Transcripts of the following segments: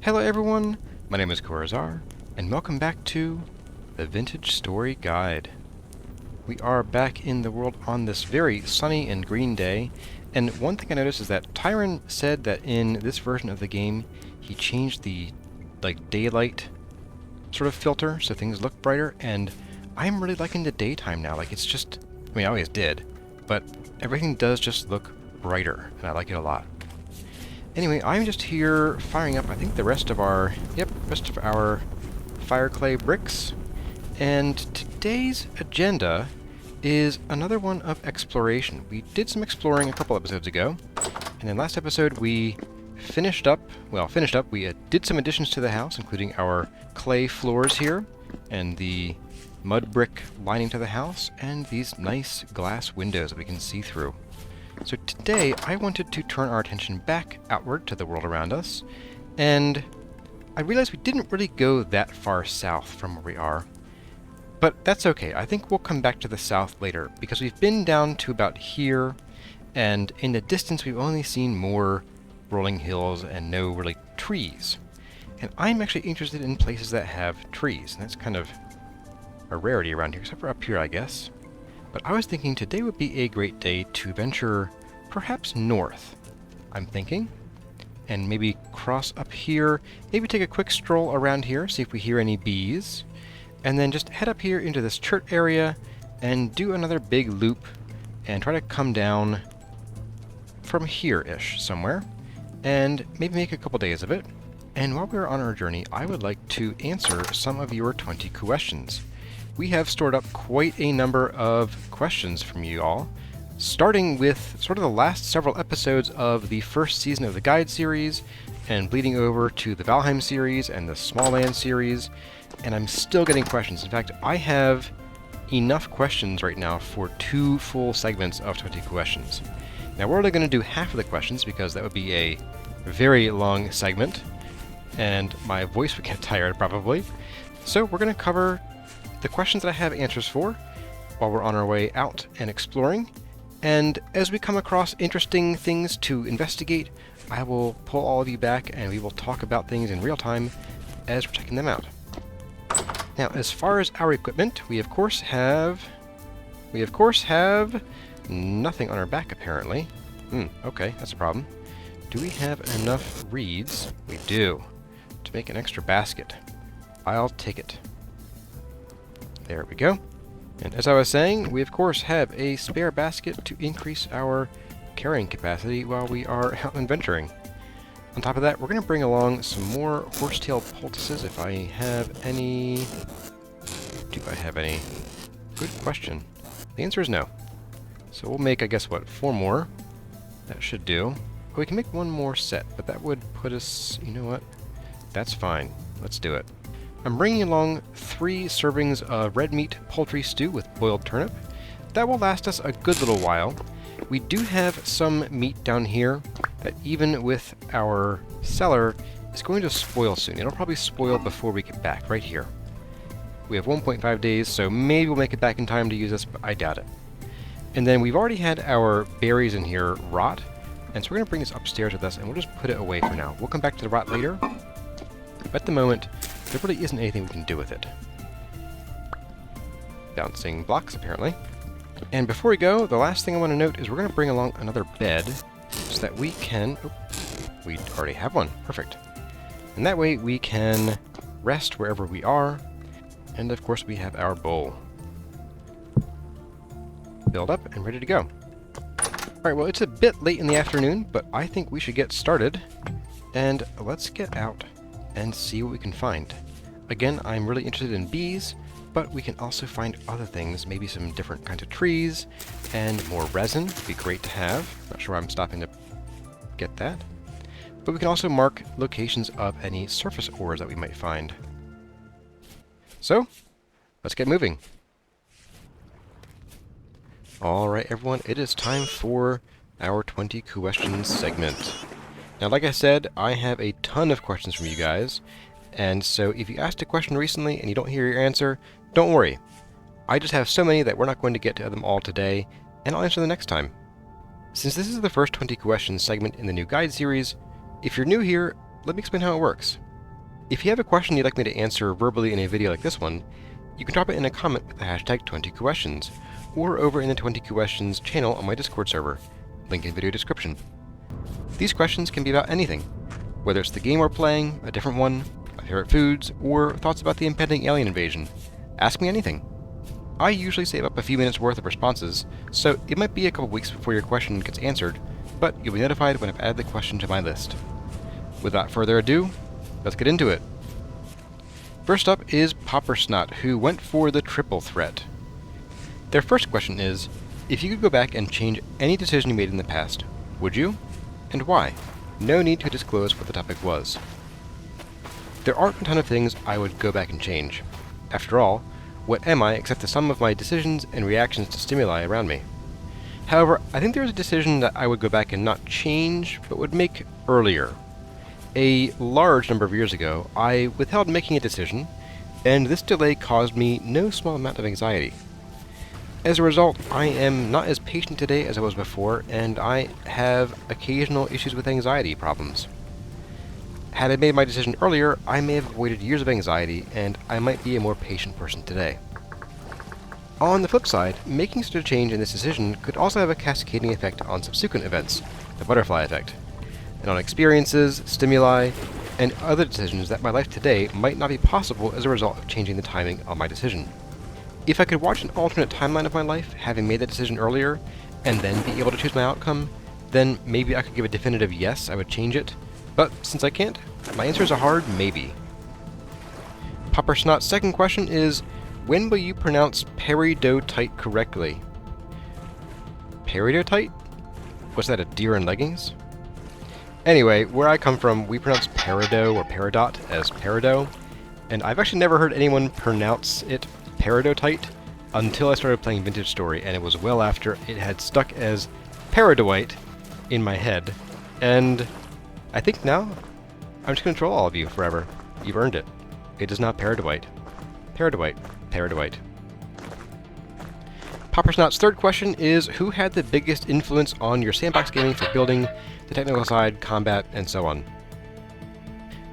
Hello everyone, my name is Corazar, and welcome back to the Vintage Story Guide. We are back in the world on this very sunny and green day, and one thing I noticed is that Tyron said that in this version of the game, he changed the daylight sort of filter so things look brighter, and I'm really liking the daytime now. It's just, I always did, but everything does just look brighter, and I like it a lot. Anyway, I'm just here firing up, I think, the rest of our fire clay bricks. And today's agenda is another one of exploration. We did some exploring a couple episodes ago, and in last episode we finished up, we did some additions to the house, including our clay floors here, and the mud brick lining to the house, and these nice glass windows that we can see through. So today, I wanted to turn our attention back outward to the world around us, and I realized we didn't really go that far south from where we are. But that's okay. I think we'll come back to the south later, because we've been down to about here, and in the distance we've only seen more rolling hills and no really trees. And I'm actually interested in places that have trees, and that's kind of a rarity around here, except for up here, I guess. But I was thinking today would be a great day to venture perhaps north, I'm thinking, and maybe cross up here, maybe take a quick stroll around here, see if we hear any bees, and then just head up here into this chert area and do another big loop and try to come down from here-ish somewhere, and maybe make a couple days of it. And while we're on our journey, I would like to answer some of your 20 questions. We have stored up quite a number of questions from you all, starting with sort of the last several episodes of the first season of the Guide series, and bleeding over to the Valheim series and the Small Land series, and I'm still getting questions. In fact, I have enough questions right now for 2 full segments of 20 questions. Now we're only going to do half of the questions because that would be a very long segment, and my voice would get tired probably. So we're going to cover the questions that I have answers for while we're on our way out and exploring, and as we come across interesting things to investigate, I will pull all of you back and we will talk about things in real time as we're checking them out. Now, as far as our equipment, we of course have nothing on our back apparently. Okay, that's a problem. Do we have enough reeds? We do. To make an extra basket. I'll take it. There we go. And as I was saying, we of course have a spare basket to increase our carrying capacity while we are out adventuring. On top of that, we're going to bring along some more horsetail poultices if I have any. Do I have any? Good question. The answer is no. So we'll make, I guess, 4 more? That should do. Oh, we can make 1 more set, but that would put us, you know what? That's fine. Let's do it. I'm bringing along 3 servings of red meat poultry stew with boiled turnip. That will last us a good little while. We do have some meat down here that even with our cellar is going to spoil soon. It'll probably spoil before we get back, right here. We have 1.5 days, so maybe we'll make it back in time to use this, but I doubt it. And then we've already had our berries in here rot, and so we're going to bring this upstairs with us, and we'll just put it away for now. We'll come back to the rot later, but at the moment, there really isn't anything we can do with it. Bouncing blocks, apparently. And before we go, the last thing I want to note is we're going to bring along another bed so that we can... Oh, we already have one. Perfect. And that way we can rest wherever we are. And of course we have our bowl. Filled up and ready to go. Alright, well it's a bit late in the afternoon, but I think we should get started. And let's get out and see what we can find. Again, I'm really interested in bees, but we can also find other things, maybe some different kinds of trees, and more resin would be great to have. Not sure why I'm stopping to get that. But we can also mark locations of any surface ores that we might find. So, let's get moving. Alright everyone, it is time for our 20 questions segment. Now, like I said, I have a ton of questions from you guys, and so if you asked a question recently and you don't hear your answer, don't worry. I just have so many that we're not going to get to them all today, and I'll answer them next time. Since this is the first 20 questions segment in the new guide series, if you're new here, let me explain how it works. If you have a question you'd like me to answer verbally in a video like this one, you can drop it in a comment with the hashtag 20questions, or over in the 20questions channel on my Discord server, link in video description. These questions can be about anything, whether it's the game we're playing, a different one, my favorite foods, or thoughts about the impending alien invasion. Ask me anything. I usually save up a few minutes worth of responses, so it might be a couple weeks before your question gets answered, but you'll be notified when I've added the question to my list. Without further ado, let's get into it. First up is Poppersnot, who went for the triple threat. Their first question is, if you could go back and change any decision you made in the past, would you? And why? No need to disclose what the topic was. There aren't a ton of things I would go back and change. After all, what am I except the sum of my decisions and reactions to stimuli around me? However, I think there's a decision that I would go back and not change, but would make earlier. A large number of years ago, I withheld making a decision, and this delay caused me no small amount of anxiety. As a result, I am not as patient today as I was before, and I have occasional issues with anxiety problems. Had I made my decision earlier, I may have avoided years of anxiety, and I might be a more patient person today. On the flip side, making such a change in this decision could also have a cascading effect on subsequent events, the butterfly effect, and on experiences, stimuli, and other decisions that my life today might not be possible as a result of changing the timing on my decision. If I could watch an alternate timeline of my life, having made that decision earlier, and then be able to choose my outcome, then maybe I could give a definitive yes, I would change it. But since I can't, my answer is a hard maybe. Poppersnot's second question is, when will you pronounce Peridot correctly? Peridot? Was that a deer in leggings? Anyway, where I come from, we pronounce Peridot or Peridot as Peridot, and I've actually never heard anyone pronounce it Peridot until I started playing Vintage Story, and it was well after it had stuck as Peridot in my head, and I think now I'm just going to troll all of you forever. You've earned it. It is not Peridot. Peridot. Peridot. Poppersnot's third question is, who had the biggest influence on your sandbox gaming for building, the technical side, combat, and so on?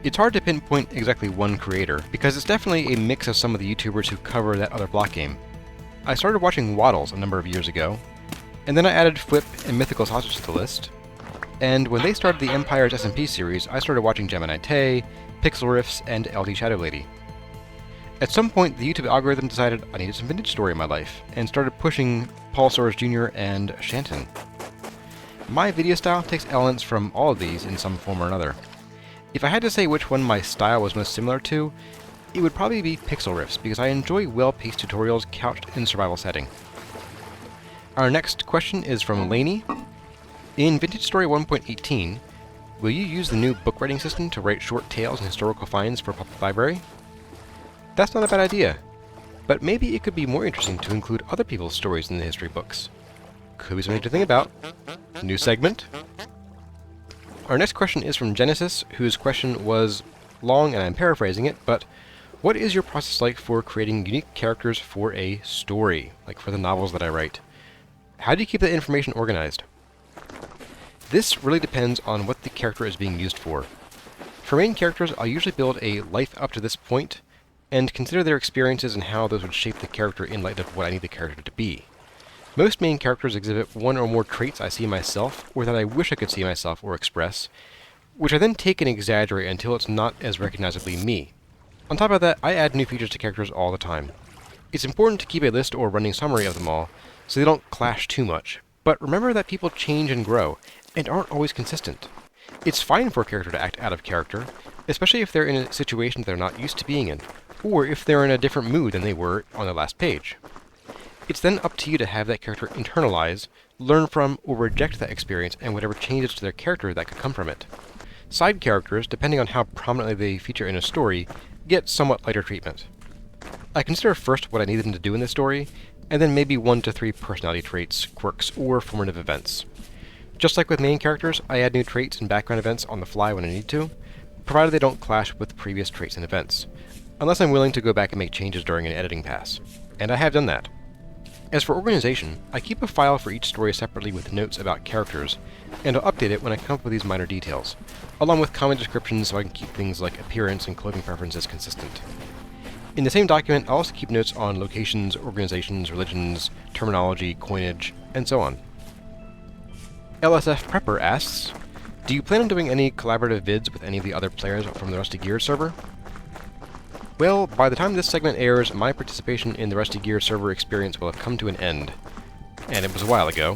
It's hard to pinpoint exactly one creator, because it's definitely a mix of some of the YouTubers who cover that other block game. I started watching Waddles a number of years ago, and then I added Flip and Mythical Sausage to the list, and when they started the Empire's SMP series, I started watching Gemini Tay, Pixel Riffs, and LD Shadow Lady. At some point, the YouTube algorithm decided I needed some Vintage Story in my life, and started pushing Paul Soares Jr. and Shanton. My video style takes elements from all of these in some form or another. If I had to say which one my style was most similar to, it would probably be Pixel Riffs, because I enjoy well-paced tutorials couched in a survival setting. Our next question is from Lainey. In Vintage Story 1.18, will you use the new book writing system to write short tales and historical finds for a public library? That's not a bad idea, but maybe it could be more interesting to include other people's stories in the history books. Could be something to think about. New segment. Our next question is from Genesis, whose question was long and I'm paraphrasing it, but what is your process like for creating unique characters for a story, like for the novels that I write? How do you keep that information organized? This really depends on what the character is being used for. For main characters, I'll usually build a life up to this point, and consider their experiences and how those would shape the character in light of what I need the character to be. Most main characters exhibit one or more traits I see myself, or that I wish I could see myself or express, which I then take and exaggerate until it's not as recognizably me. On top of that, I add new features to characters all the time. It's important to keep a list or running summary of them all, so they don't clash too much, but remember that people change and grow, and aren't always consistent. It's fine for a character to act out of character, especially if they're in a situation they're not used to being in, or if they're in a different mood than they were on the last page. It's then up to you to have that character internalize, learn from, or reject that experience and whatever changes to their character that could come from it. Side characters, depending on how prominently they feature in a story, get somewhat lighter treatment. I consider first what I need them to do in the story, and then maybe 1 to 3 personality traits, quirks, or formative events. Just like with main characters, I add new traits and background events on the fly when I need to, provided they don't clash with previous traits and events, unless I'm willing to go back and make changes during an editing pass. And I have done that. As for organization, I keep a file for each story separately with notes about characters, and I'll update it when I come up with these minor details, along with common descriptions so I can keep things like appearance and clothing preferences consistent. In the same document, I'll also keep notes on locations, organizations, religions, terminology, coinage, and so on. LSF Prepper asks, do you plan on doing any collaborative vids with any of the other players from the Rusty Gears server? Well, by the time this segment airs, my participation in the Rusty Gears server experience will have come to an end. And it was a while ago.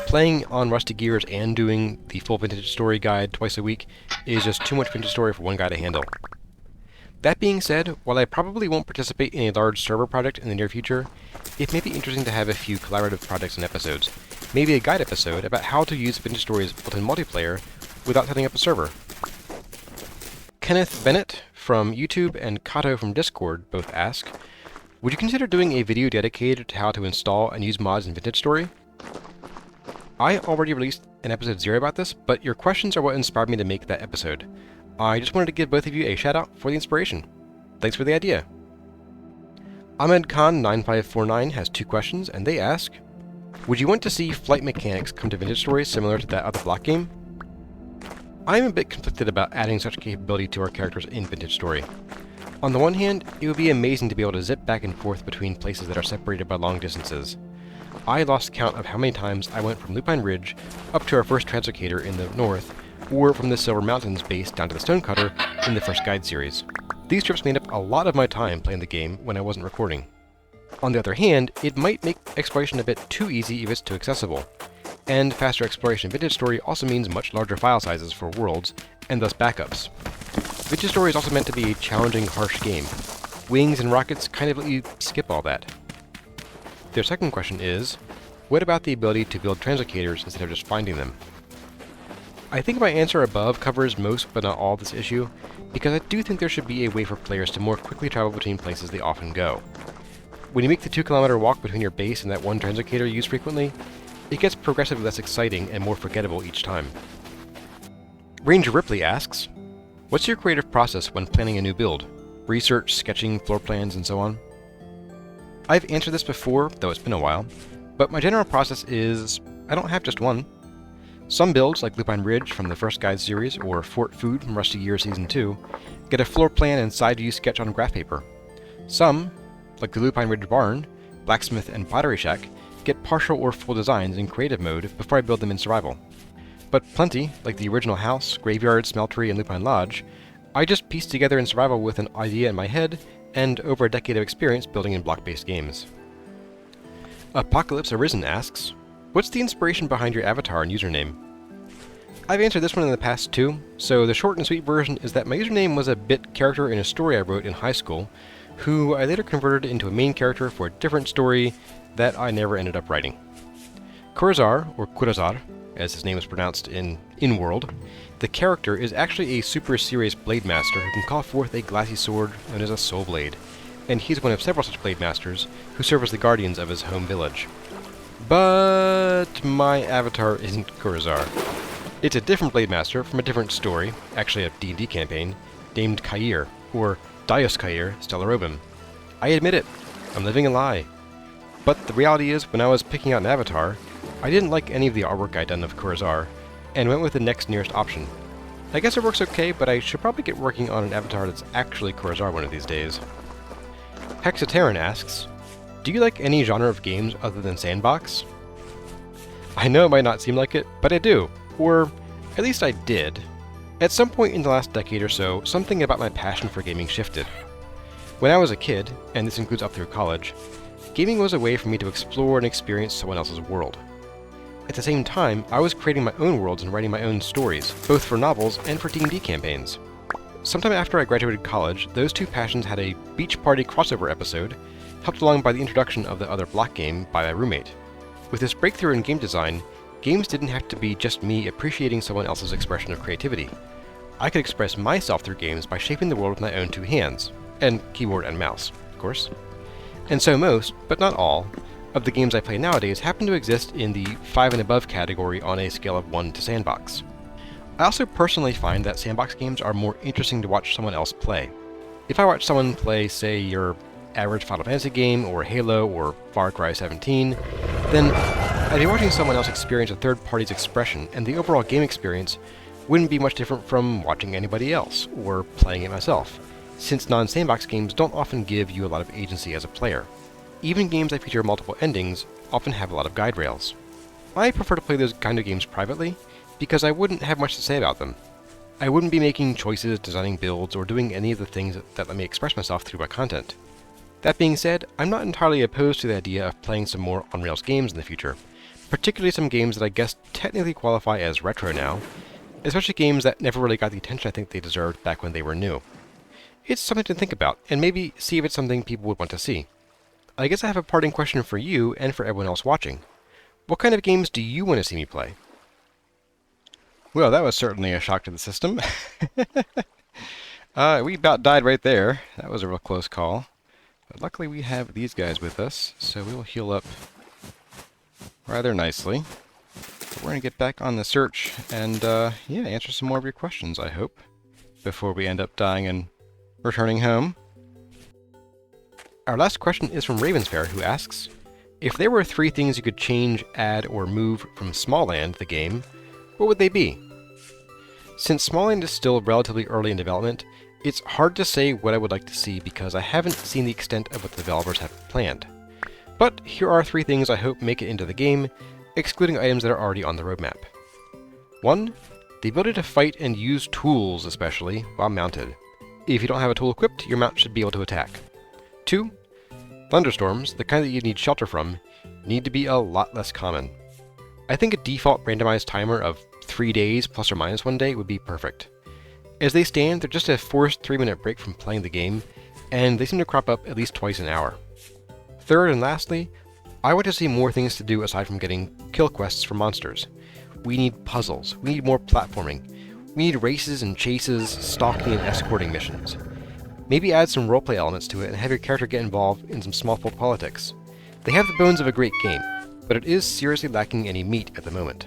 Playing on Rusty Gears and doing the full Vintage Story guide twice a week is just too much Vintage Story for one guy to handle. That being said, while I probably won't participate in a large server project in the near future, it may be interesting to have a few collaborative projects and episodes. Maybe a guide episode about how to use Vintage Story's built-in multiplayer without setting up a server. Kenneth Bennett from YouTube and Kato from Discord both ask, would you consider doing a video dedicated to how to install and use mods in Vintage Story? I already released an episode 0 about this, but your questions are what inspired me to make that episode. I just wanted to give both of you a shout out for the inspiration. Thanks for the idea. Ahmed Khan 9549 has 2 questions, and they ask, would you want to see flight mechanics come to Vintage Story similar to that other block game? I'm a bit conflicted about adding such capability to our characters in Vintage Story. On the one hand, it would be amazing to be able to zip back and forth between places that are separated by long distances. I lost count of how many times I went from Lupine Ridge up to our first translocator in the north, or from the Silver Mountains base down to the Stonecutter in the first guide series. These trips made up a lot of my time playing the game when I wasn't recording. On the other hand, it might make exploration a bit too easy if it's too accessible. And faster exploration in Vintage Story also means much larger file sizes for worlds, and thus backups. Vintage Story is also meant to be a challenging, harsh game. Wings and rockets kind of let you skip all that. Their second question is, what about the ability to build translocators instead of just finding them? I think my answer above covers most but not all of this issue, because I do think there should be a way for players to more quickly travel between places they often go. When you make the 2-kilometer walk between your base and that one translocator you use frequently, it gets progressively less exciting and more forgettable each time. Ranger Ripley asks, what's your creative process when planning a new build? Research, sketching, floor plans, and so on? I've answered this before, though it's been a while, but my general process is, I don't have just one. Some builds, like Lupine Ridge from the first guide series, or Fort Food from Rusty Gears Season 2, get a floor plan and side-view sketch on graph paper. Some, like the Lupine Ridge Barn, Blacksmith, and Pottery Shack, get partial or full designs in creative mode before I build them in survival. But plenty, like the original house, graveyard, smeltery, and Lupine Lodge, I just piece together in survival with an idea in my head and over a decade of experience building in block-based games. Apocalypse Arisen asks, what's the inspiration behind your avatar and username? I've answered this one in the past too, so the short and sweet version is that my username was a bit character in a story I wrote in high school, who I later converted into a main character for a different story that I never ended up writing. Kurazar, or Kurazar, as his name is pronounced in In-World, the character is actually a super serious blade master who can call forth a glassy sword known as a soul blade, and he's one of several such blade masters who serve as the guardians of his home village. But my avatar isn't Kurazar. It's a different blade master from a different story, actually a D&D campaign, named Kair, or Dios Kair Stellarobim. I admit it, I'm living a lie. But the reality is, when I was picking out an avatar, I didn't like any of the artwork I'd done of Kurazar, and went with the next nearest option. I guess it works okay, but I should probably get working on an avatar that's actually Kurazar one of these days. Hexateran asks, do you like any genre of games other than sandbox? I know it might not seem like it, but I do. Or, at least I did. At some point in the last decade or so, something about my passion for gaming shifted. When I was a kid, and this includes up through college, gaming was a way for me to explore and experience someone else's world. At the same time, I was creating my own worlds and writing my own stories, both for novels and for D&D campaigns. Sometime after I graduated college, those two passions had a beach party crossover episode, helped along by the introduction of the other block game by my roommate. With this breakthrough in game design, games didn't have to be just me appreciating someone else's expression of creativity. I could express myself through games by shaping the world with my own two hands, and keyboard and mouse, of course. And so most, but not all, of the games I play nowadays happen to exist in the 5 and above category on a scale of 1 to sandbox. I also personally find that sandbox games are more interesting to watch someone else play. If I watch someone play, say, your average Final Fantasy game, or Halo, or Far Cry 17, then I'd be watching someone else experience a third party's expression, and the overall game experience wouldn't be much different from watching anybody else, or playing it myself, since non-sandbox games don't often give you a lot of agency as a player. Even games that feature multiple endings often have a lot of guide rails. I prefer to play those kind of games privately, because I wouldn't have much to say about them. I wouldn't be making choices, designing builds, or doing any of the things that let me express myself through my content. That being said, I'm not entirely opposed to the idea of playing some more on-rails games in the future, particularly some games that I guess technically qualify as retro now, especially games that never really got the attention I think they deserved back when they were new. It's something to think about, and maybe see if it's something people would want to see. I guess I have a parting question for you and for everyone else watching. What kind of games do you want to see me play? Well, that was certainly a shock to the system. We about died right there. That was a real close call. But luckily we have these guys with us, so we will heal up rather nicely. But we're going to get back on the search and, yeah, answer some more of your questions, I hope, before we end up dying and returning home. Our last question is from Ravensfair, who asks, if there were 3 things you could change, add, or move from Smallland, the game, what would they be? Since Smallland is still relatively early in development, it's hard to say what I would like to see because I haven't seen the extent of what the developers have planned. But here are 3 things I hope make it into the game, excluding items that are already on the roadmap. 1. The ability to fight and use tools, especially, while mounted. If you don't have a tool equipped, your mount should be able to attack. 2. Thunderstorms, the kind that you need shelter from, need to be a lot less common. I think a default randomized timer of 3 days plus or minus 1 day would be perfect. As they stand, they're just a forced 3-minute break from playing the game, and they seem to crop up at least twice an hour. 3rd and lastly, I want to see more things to do aside from getting kill quests for monsters. We need puzzles, we need more platforming, we need races and chases, stalking and escorting missions. Maybe add some roleplay elements to it and have your character get involved in some small folk politics. They have the bones of a great game, but it is seriously lacking any meat at the moment.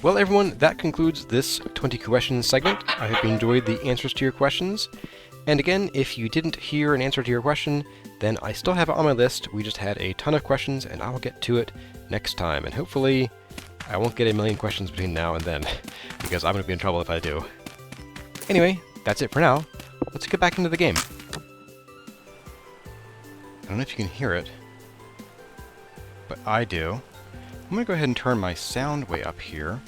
Well everyone, that concludes this 20 questions segment. I hope you enjoyed the answers to your questions. And again, if you didn't hear an answer to your question, then I still have it on my list. We just had a ton of questions and I will get to it next time. And hopefully I won't get a million questions between now and then, because I'm going to be in trouble if I do. Anyway, that's it for now. Let's get back into the game. I don't know if you can hear it, but I do. I'm going to go ahead and turn my sound way up here.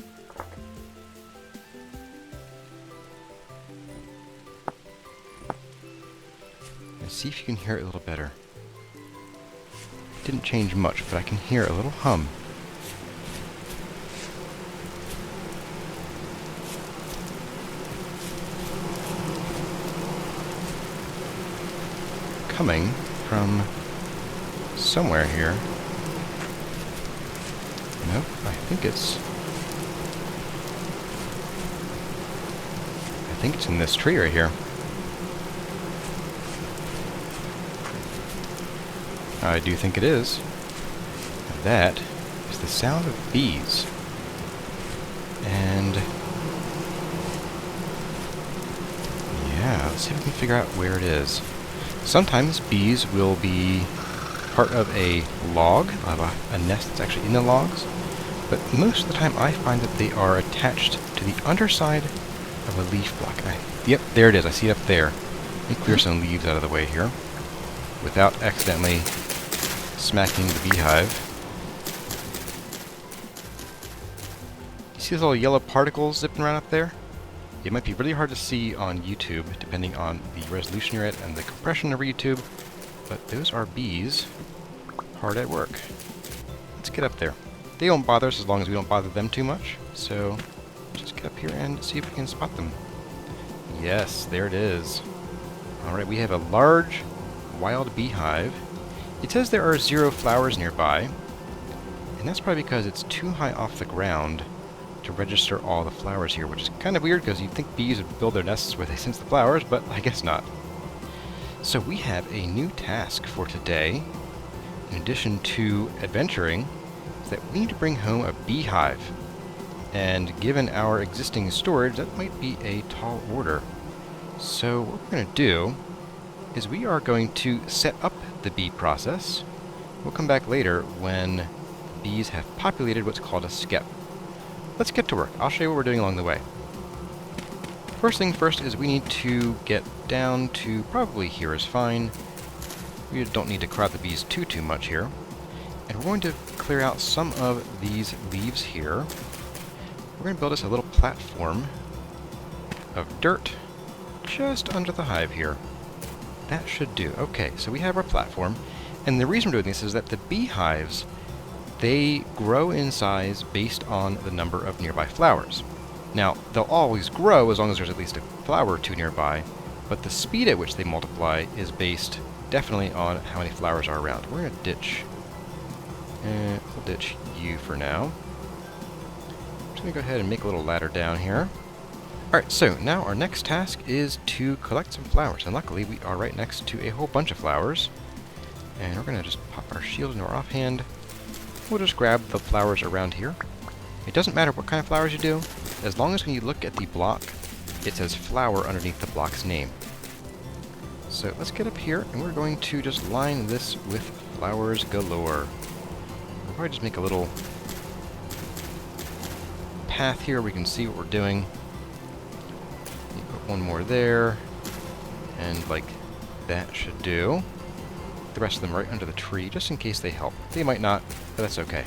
And see if you can hear it a little better. It didn't change much, but I can hear a little hum. Coming from somewhere here. Nope, I think it's in this tree right here. I do think it is. That is the sound of bees. And yeah, let's see if we can figure out where it is. Sometimes bees will be part of a log, of a nest that's actually in the logs, but most of the time I find that they are attached to the underside of a leaf block. Yep, there it is. I see it up there. Let me clear some leaves out of the way here without accidentally smacking the beehive. You see those little yellow particles zipping around up there? It might be really hard to see on YouTube, depending on the resolution you're at and the compression of YouTube, but those are bees hard at work. Let's get up there. They won't bother us as long as we don't bother them too much, so just get up here and see if we can spot them. Yes, there it is. Alright, we have a large wild beehive. It says there are 0 flowers nearby, and that's probably because it's too high off the ground to register all the flowers here, which is kind of weird because you'd think bees would build their nests where they sense the flowers, but I guess not. So we have a new task for today, in addition to adventuring, is that we need to bring home a beehive. And given our existing storage, that might be a tall order. So what we're going to do is we are going to set up the bee process. We'll come back later when bees have populated what's called a skep. Let's get to work. I'll show you what we're doing along the way. First thing first is we need to get down to probably here is fine. We don't need to crowd the bees too much here. And we're going to clear out some of these leaves here. We're going to build us a little platform of dirt just under the hive here. That should do. Okay, so we have our platform. And the reason we're doing this is that the beehives, they grow in size based on the number of nearby flowers. Now, they'll always grow as long as there's at least a flower or two nearby, but the speed at which they multiply is based definitely on how many flowers are around. We're going to ditch... we'll ditch you for now. I'm just going to go ahead and make a little ladder down here. Alright, so now our next task is to collect some flowers, and luckily we are right next to a whole bunch of flowers. And we're going to just pop our shield into our offhand. We'll just grab the flowers around here. It doesn't matter what kind of flowers you do, as long as when you look at the block, it says flower underneath the block's name. So let's get up here, and we're going to just line this with flowers galore. We'll probably just make a little path here we can see what we're doing. You put one more there, and like that should do. The rest of them right under the tree, just in case they help. They might not, but that's okay.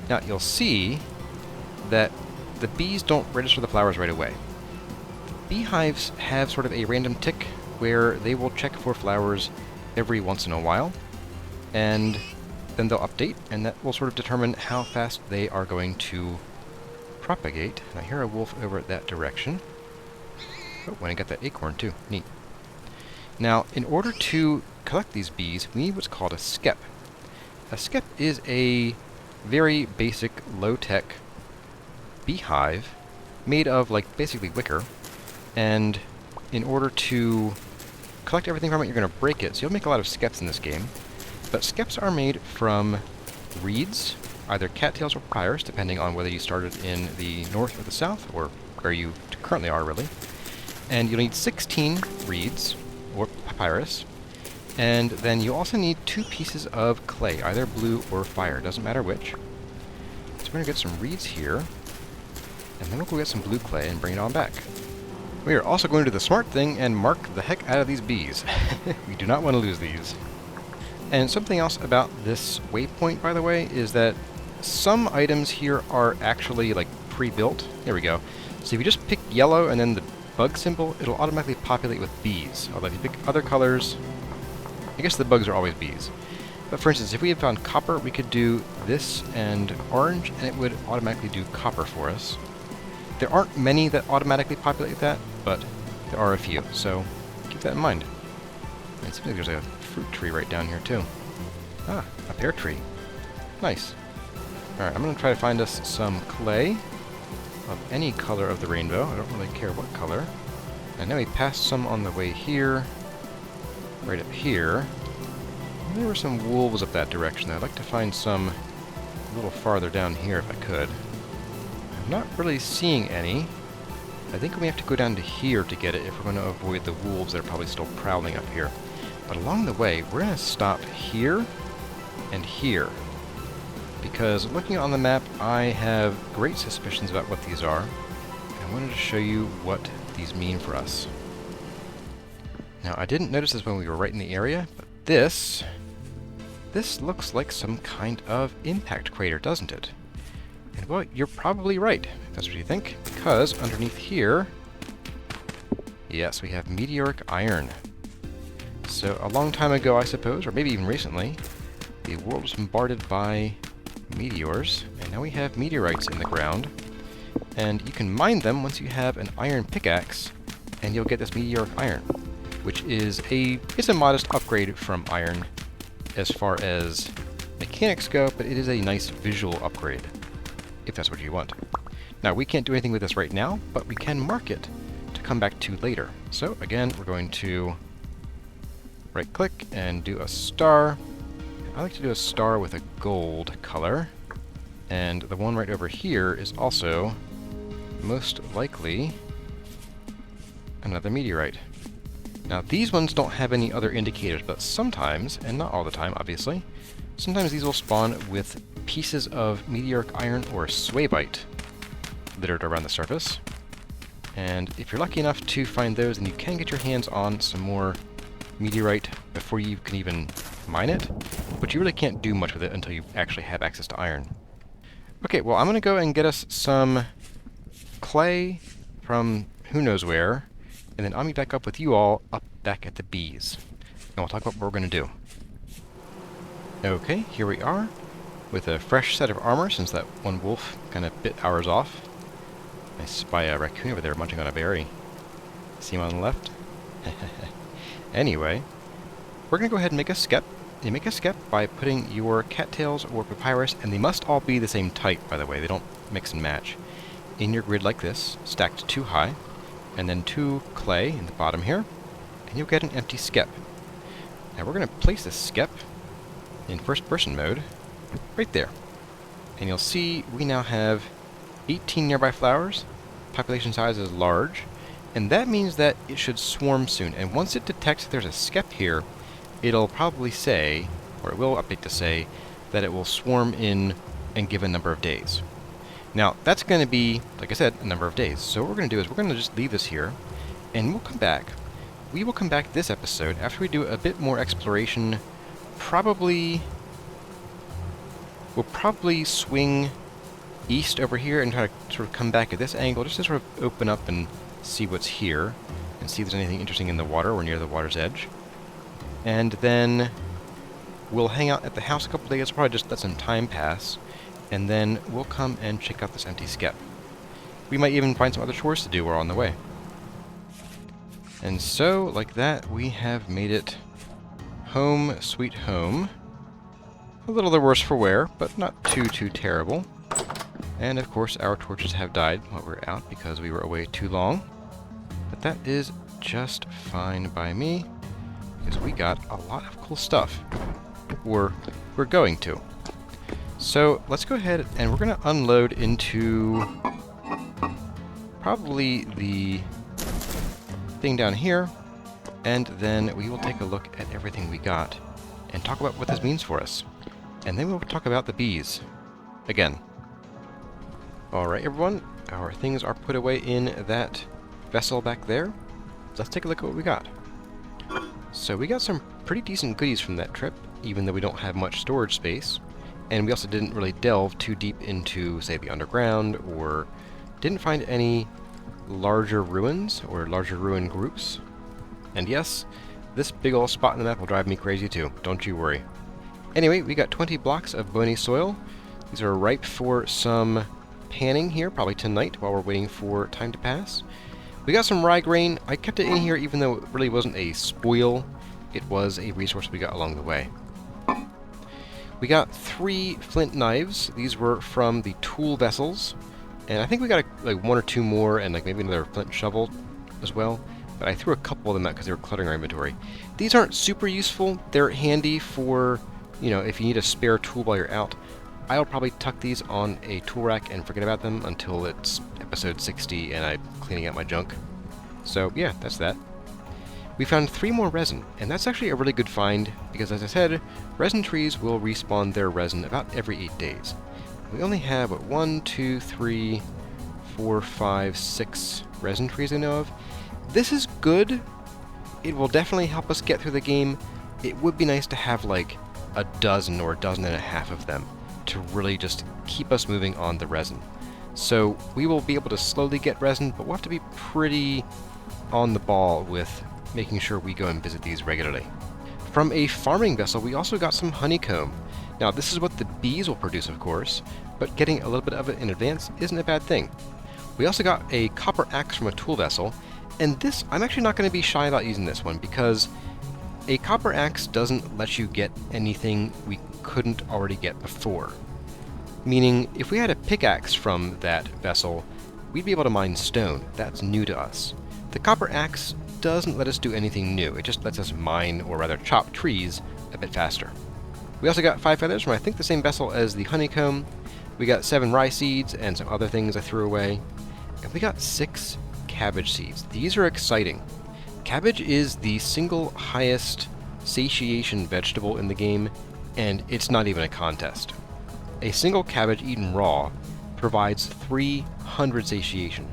Now, you'll see that the bees don't register the flowers right away. The beehives have sort of a random tick where they will check for flowers every once in a while, and then they'll update, and that will sort of determine how fast they are going to propagate. And I hear a wolf over at that direction. Oh, and I got that acorn too. Neat. Now, in order to collect these bees, we need what's called a skep. A skep is a very basic, low-tech beehive made of, like, basically wicker. And in order to collect everything from it, you're going to break it. So you'll make a lot of skeps in this game. But skeps are made from reeds, either cattails or papyrus, depending on whether you started in the north or the south, or where you currently are, really. And you'll need 16 reeds, or papyrus. And then you also need 2 pieces of clay, either blue or fire, doesn't matter which. So we're going to get some reeds here, and then we'll go get some blue clay and bring it on back. We are also going to do the smart thing and mark the heck out of these bees. We do not want to lose these. And something else about this waypoint, by the way, is that some items here are actually like pre-built. There we go. So if you just pick yellow and then the bug symbol, it'll automatically populate with bees. Although if you pick other colors, I guess the bugs are always bees. But for instance, if we had found copper, we could do this and orange, and it would automatically do copper for us. There aren't many that automatically populate that, but there are a few, so keep that in mind. And it seems like there's a fruit tree right down here, too. Ah, a pear tree. Nice. Alright, I'm going to try to find us some clay of any color of the rainbow. I don't really care what color. I know we passed some on the way here. Right up here. There were some wolves up that direction. I'd like to find some a little farther down here if I could. I'm not really seeing any. I think we have to go down to here to get it if we're going to avoid the wolves that are probably still prowling up here. But along the way, we're going to stop here and here. Because looking on the map, I have great suspicions about what these are. And I wanted to show you what these mean for us. Now, I didn't notice this when we were right in the area, but this looks like some kind of impact crater, doesn't it? And well, you're probably right, if that's what you think, because underneath here, yes, we have meteoric iron. So a long time ago, I suppose, or maybe even recently, the world was bombarded by meteors, and now we have meteorites in the ground. And you can mine them once you have an iron pickaxe, and you'll get this meteoric iron, which is it's a modest upgrade from iron as far as mechanics go, but it is a nice visual upgrade, if that's what you want. Now, we can't do anything with this right now, but we can mark it to come back to later. So, again, we're going to right-click and do a star. I like to do a star with a gold color, and the one right over here is also most likely another meteorite. Now these ones don't have any other indicators, but sometimes, and not all the time obviously, sometimes these will spawn with pieces of meteoric iron or swaybyte littered around the surface. And if you're lucky enough to find those, then you can get your hands on some more meteorite before you can even mine it, but you really can't do much with it until you actually have access to iron. Okay, well I'm going to go and get us some clay from who knows where, and then I'll meet back up with you all up back at the bees. And we'll talk about what we're going to do. Okay, here we are, with a fresh set of armor since that one wolf kind of bit ours off. I spy a raccoon over there munching on a berry. See him on the left? Anyway, we're going to go ahead and make a skep. You make a skep by putting your cattails or papyrus, and they must all be the same type, by the way. They don't mix and match. In your grid like this, stacked 2 high, and then 2 clay in the bottom here, and you'll get an empty skep. Now we're going to place this skep in first person mode right there. And you'll see we now have 18 nearby flowers. Population size is large, and that means that it should swarm soon. And once it detects that there's a skep here, it'll probably say, or it will update to say, that it will swarm in and give a number of days. Now, that's going to be, like I said, a number of days. So what we're going to do is we're going to just leave this here, and we'll come back. We will come back this episode after we do a bit more exploration. We'll probably swing east over here and try to sort of come back at this angle, just to sort of open up and see what's here, and see if there's anything interesting in the water or near the water's edge. And then we'll hang out at the house a couple days, probably just let some time pass, and then we'll come and check out this empty skep. We might even find some other chores to do while on the way. And so, like that, we have made it home sweet home. A little the worse for wear, but not too terrible. And of course our torches have died while we were out because we were away too long. But that is just fine by me, because we got a lot of cool stuff. We're going to. So let's go ahead and we're going to unload into probably the thing down here, and then we will take a look at everything we got and talk about what this means for us. And then we'll talk about the bees again. Alright everyone, our things are put away in that vessel back there. Let's take a look at what we got. So we got some pretty decent goodies from that trip, even though we don't have much storage space. And we also didn't really delve too deep into, say, the underground, or didn't find any larger ruins or larger ruin groups. And yes, this big old spot in the map will drive me crazy too, don't you worry. Anyway, we got 20 blocks of bony soil. These are ripe for some panning here, probably tonight, while we're waiting for time to pass. We got some rye grain. I kept it in here even though it really wasn't a spoil. It was a resource we got along the way. We got 3 flint knives. These were from the tool vessels. And I think we got like 1 or 2 more and like maybe another flint shovel as well. But I threw a couple of them out because they were cluttering our inventory. These aren't super useful. They're handy for, you know, if you need a spare tool while you're out. I'll probably tuck these on a tool rack and forget about them until it's episode 60 and I'm cleaning out my junk. So yeah, that's that. We found 3 more resin, and that's actually a really good find because, as I said, resin trees will respawn their resin about every 8 days. We only have, what, 1, 2, 3, 4, 5, 6 resin trees I know of. This is good. It will definitely help us get through the game. It would be nice to have like a dozen or a dozen and a half of them to really just keep us moving on the resin. So we will be able to slowly get resin, but we'll have to be pretty on the ball with making sure we go and visit these regularly. From a farming vessel, we also got some honeycomb. Now, this is what the bees will produce, of course, but getting a little bit of it in advance isn't a bad thing. We also got a copper axe from a tool vessel, and this, I'm actually not going to be shy about using this one, because a copper axe doesn't let you get anything we couldn't already get before. Meaning, if we had a pickaxe from that vessel, we'd be able to mine stone. That's new to us. The copper axe doesn't let us do anything new. It just lets us mine, or rather chop trees, a bit faster. We also got 5 feathers from I think the same vessel as the honeycomb. We got 7 rye seeds and some other things I threw away. And we got 6 cabbage seeds. These are exciting. Cabbage is the single highest satiation vegetable in the game, and it's not even a contest. A single cabbage eaten raw provides 300 satiation.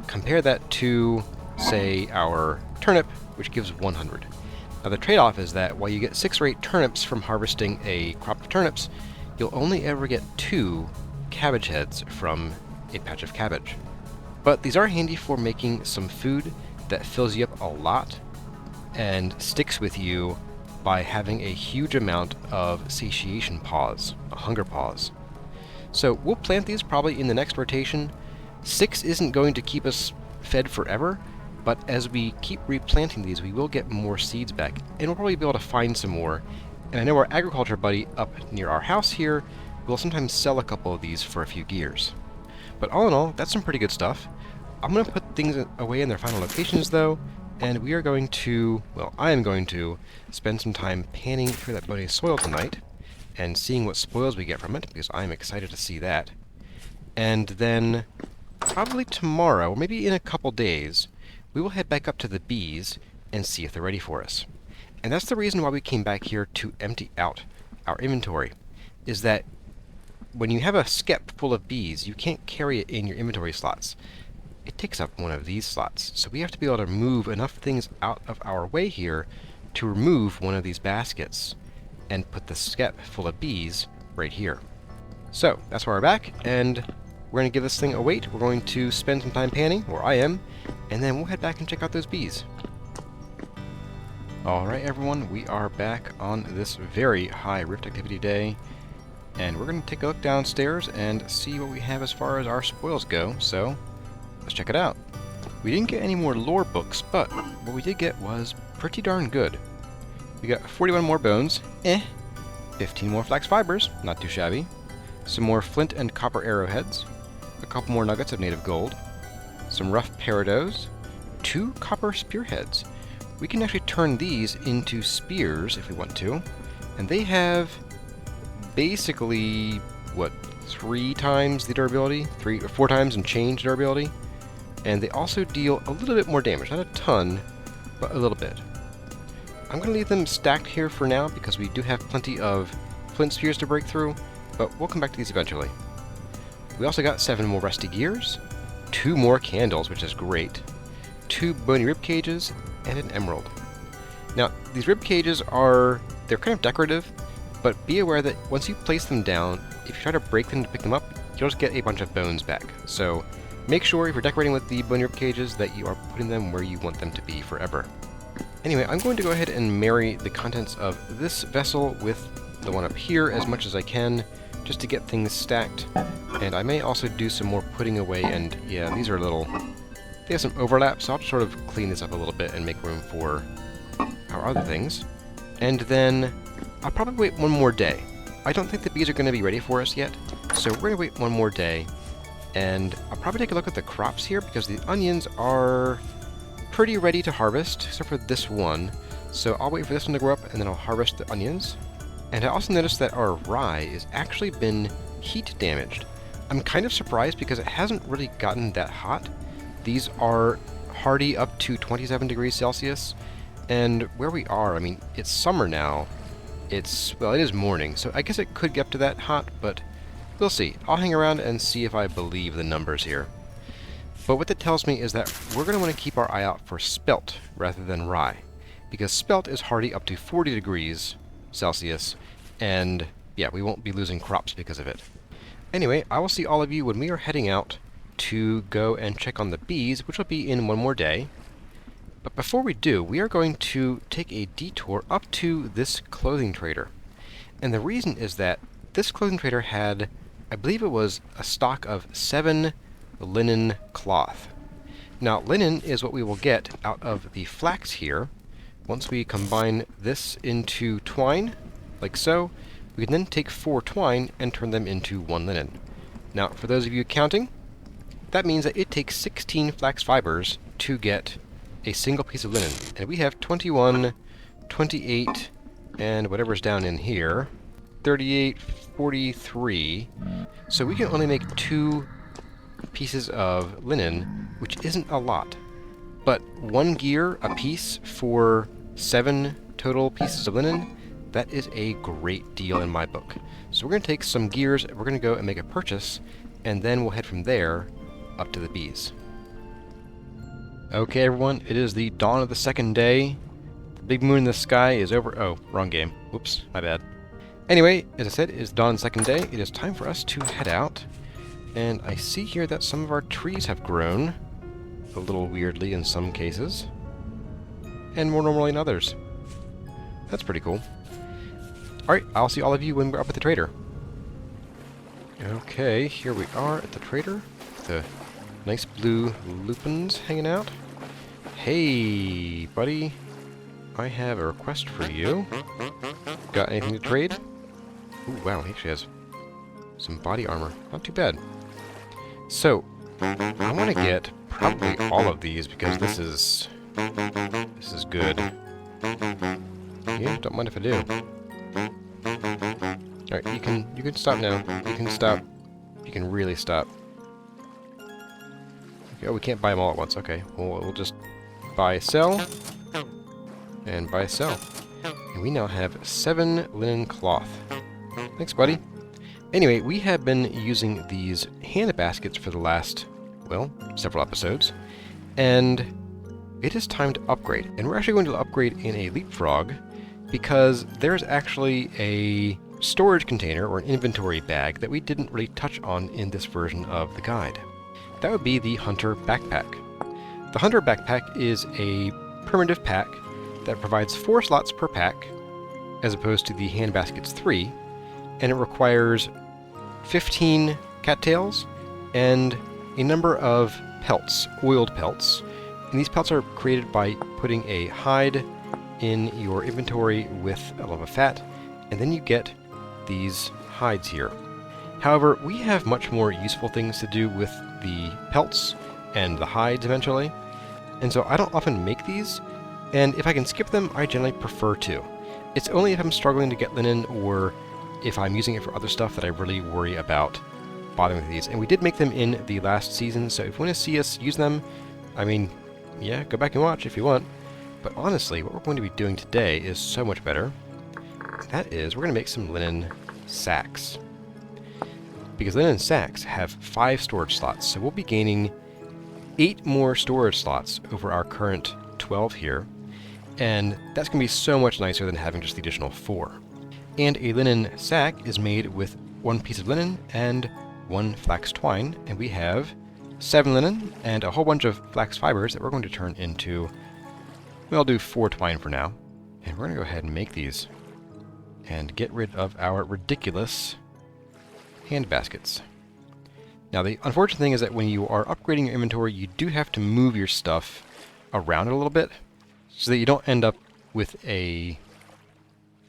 Compare that to, say, our turnip, which gives 100. Now the trade-off is that while you get 6 or 8 turnips from harvesting a crop of turnips, you'll only ever get 2 cabbage heads from a patch of cabbage. But these are handy for making some food that fills you up a lot and sticks with you by having a huge amount of satiation pause, a hunger pause. So we'll plant these probably in the next rotation. 6 isn't going to keep us fed forever, but as we keep replanting these, we will get more seeds back, and we'll probably be able to find some more. And I know our agriculture buddy up near our house here will sometimes sell a couple of these for a few gears. But all in all, that's some pretty good stuff. I'm going to put things away in their final locations though, and we are going to, well, I am going to spend some time panning through that bony soil tonight and seeing what spoils we get from it, because I'm excited to see that. And then probably tomorrow, or maybe in a couple days, we will head back up to the bees and see if they're ready for us. And that's the reason why we came back here to empty out our inventory, is that when you have a skep full of bees, you can't carry it in your inventory slots. It takes up one of these slots, so we have to be able to move enough things out of our way here to remove one of these baskets and put the skep full of bees right here. So that's why we're back, and we're going to give this thing a wait. We're going to spend some time panning, or I am, and then we'll head back and check out those bees. Alright everyone, we are back on this very high rift activity day, and we're going to take a look downstairs and see what we have as far as our spoils go, so let's check it out. We didn't get any more lore books, but what we did get was pretty darn good. We got 41 more bones, 15 more flax fibers, not too shabby, some more flint and copper arrowheads, a couple more nuggets of native gold, some rough peridots, 2 copper spearheads. We can actually turn these into spears if we want to, and they have basically, what, 3 times the durability? 3 or 4 times and change durability? And they also deal a little bit more damage, not a ton, but a little bit. I'm going to leave them stacked here for now because we do have plenty of flint spears to break through, but we'll come back to these eventually. We also got 7 more rusty gears, 2 more candles, which is great, 2 bony rib cages, and an emerald. Now, these rib cages they're kind of decorative, but be aware that once you place them down, if you try to break them to pick them up, you'll just get a bunch of bones back. So make sure if you're decorating with the bony rib cages that you are putting them where you want them to be forever. Anyway, I'm going to go ahead and marry the contents of this vessel with the one up here as much as I can, just to get things stacked. And I may also do some more putting away, and yeah, these are they have some overlap, so I'll just sort of clean this up a little bit and make room for our other things. And then I'll probably wait one more day. I don't think the bees are going to be ready for us yet, so we're going to wait one more day. And I'll probably take a look at the crops here, because the onions are pretty ready to harvest, except for this one. So I'll wait for this one to grow up, and then I'll harvest the onions. And I also noticed that our rye has actually been heat damaged. I'm kind of surprised because it hasn't really gotten that hot. These are hardy up to 27 degrees Celsius, and where we are, I mean, it's summer now. It is morning, so I guess it could get up to that hot, but we'll see. I'll hang around and see if I believe the numbers here. But what that tells me is that we're going to want to keep our eye out for spelt rather than rye, because spelt is hardy up to 40 degrees Celsius, and yeah, we won't be losing crops because of it. Anyway, I will see all of you when we are heading out to go and check on the bees, which will be in one more day. But before we do, we are going to take a detour up to this clothing trader. And the reason is that this clothing trader had, I believe it was a stock of 7 linen cloth. Now, linen is what we will get out of the flax here. Once we combine this into twine, like so, we can then take 4 twine and turn them into 1 linen. Now, for those of you counting, that means that it takes 16 flax fibers to get a single piece of linen. And we have 21, 28, and whatever's down in here, 38, 43. So we can only make 2 pieces of linen, which isn't a lot. but 1 gear a piece for 7 total pieces of linen, that is a great deal in my book. So we're going to take some gears, we're going to go and make a purchase, and then we'll head from there up to the bees. Okay everyone, it is the dawn of the second day. The big moon in the sky is over. Oh, wrong game. Whoops, my bad. Anyway, as I said, it is dawn of the second day. It is time for us to head out. And I see here that some of our trees have grown. A little weirdly in some cases. And more normally in others. That's pretty cool. Alright, I'll see all of you when we're up at the trader. Okay, here we are at the trader. The nice blue lupins hanging out. Hey, buddy. I have a request for you. Got anything to trade? Ooh, wow, he actually has some body armor. Not too bad. So, I want to get probably all of these because this is good. Yeah, don't mind if I do. Alright, you can stop now. You can stop. You can really stop. Okay, oh, we can't buy them all at once. Okay, well, we'll just buy, sell, and buy, sell. And we now have 7 linen cloth. Thanks, buddy. Anyway, we have been using these hand baskets for the last, well, several episodes. And it is time to upgrade. And we're actually going to upgrade in a leapfrog because there's actually a storage container or an inventory bag that we didn't really touch on in this version of the guide. That would be the Hunter Backpack. The Hunter Backpack is a primitive pack that provides 4 slots per pack, as opposed to the hand basket's 3, and it requires 15 cattails and a number of pelts, oiled pelts. And these pelts are created by putting a hide in your inventory with a lump of fat, and then you get these hides here. However, we have much more useful things to do with the pelts and the hides eventually, and so I don't often make these, and if I can skip them, I generally prefer to. It's only if I'm struggling to get linen or if I'm using it for other stuff that I really worry about bothering with these. And we did make them in the last season, so if you want to see us use them, I mean, yeah, go back and watch if you want. But honestly, what we're going to be doing today is so much better. That is, we're going to make some linen sacks. Because linen sacks have 5 storage slots, so we'll be gaining 8 more storage slots over our current 12 here. And that's going to be so much nicer than having just the additional 4. And a linen sack is made with 1 piece of linen and 1 flax twine, and we have 7 linen and a whole bunch of flax fibers that we're going to turn into, we'll do 4 twine for now. And we're going to go ahead and make these and get rid of our ridiculous hand baskets. Now the unfortunate thing is that when you are upgrading your inventory, you do have to move your stuff around a little bit so that you don't end up with a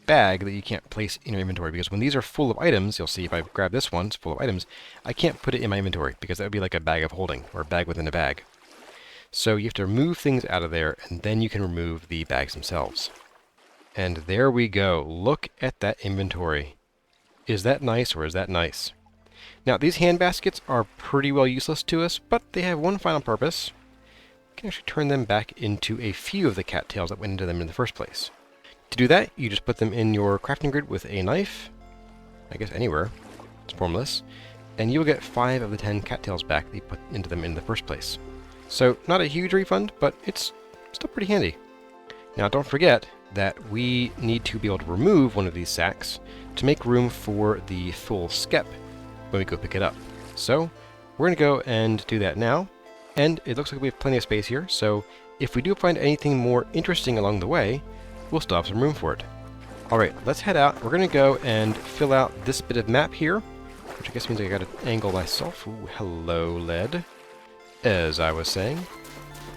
bag that you can't place in your inventory, because when these are full of items, you'll see if I grab this one, it's full of items, I can't put it in my inventory because that would be like a bag of holding or a bag within a bag. So you have to remove things out of there and then you can remove the bags themselves. And there we go. Look at that inventory. Is that nice or is that nice? Now these hand baskets are pretty well useless to us, but they have one final purpose. We can actually turn them back into a few of the cattails that went into them in the first place. To do that, you just put them in your crafting grid with a knife, I guess anywhere, it's formless, and you'll get 5 of the 10 cattails back that you put into them in the first place. So, not a huge refund, but it's still pretty handy. Now don't forget that we need to be able to remove one of these sacks to make room for the full skep when we go pick it up. So, we're going to go and do that now, and it looks like we have plenty of space here, so if we do find anything more interesting along the way, we'll still have some room for it. Alright, let's head out. We're going to go and fill out this bit of map here, which I guess means I got to angle myself. Ooh, hello, lead. As I was saying,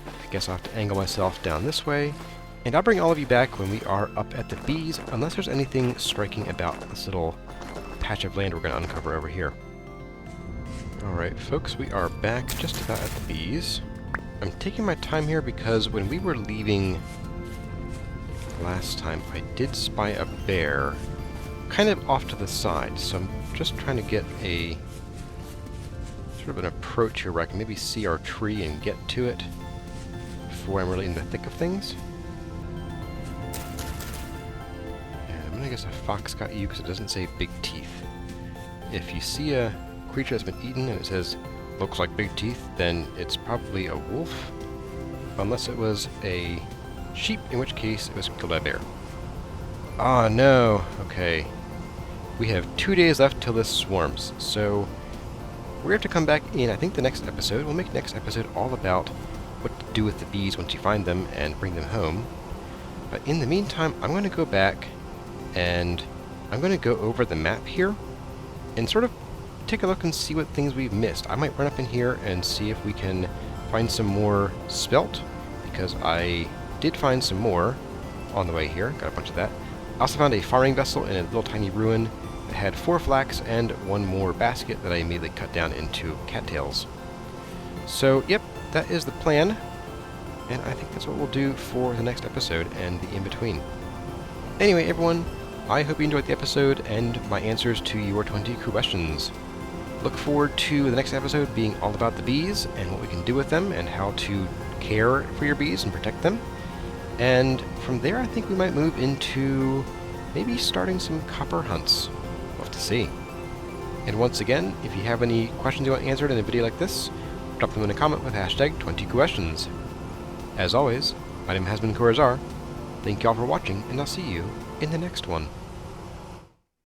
I guess I'll have to angle myself down this way, and I'll bring all of you back when we are up at the bees, unless there's anything striking about this little patch of land we're going to uncover over here. Alright, folks, we are back just about at the bees. I'm taking my time here because when we were leaving last time, I did spy a bear kind of off to the side, so I'm just trying to get a sort of an approach here where I can maybe see our tree and get to it before I'm really in the thick of things. And I'm gonna guess a fox got you because it doesn't say big teeth. If you see a creature that's been eaten and it says, looks like big teeth, then it's probably a wolf. Unless it was a sheep, in which case it was killed by a bear. Ah, no. Okay. We have 2 days left till this swarms, so we're going to come back in, I think, the next episode. We'll make the next episode all about what to do with the bees once you find them and bring them home. But in the meantime, I'm going to go back and I'm going to go over the map here and sort of take a look and see what things we've missed. I might run up in here and see if we can find some more spelt, because I did find some more on the way here. Got a bunch of that. I also found a farming vessel in a little tiny ruin that had 4 flax and 1 more basket that I immediately cut down into cattails. So, yep, that is the plan, and I think that's what we'll do for the next episode and the in-between. Anyway, everyone, I hope you enjoyed the episode and my answers to your 20 questions. Look forward to the next episode being all about the bees and what we can do with them and how to care for your bees and protect them. And from there, I think we might move into maybe starting some copper hunts. We'll have to see. And once again, if you have any questions you want answered in a video like this, drop them in a comment with hashtag 20questions. As always, my name has been Corazar. Thank you all for watching, and I'll see you in the next one.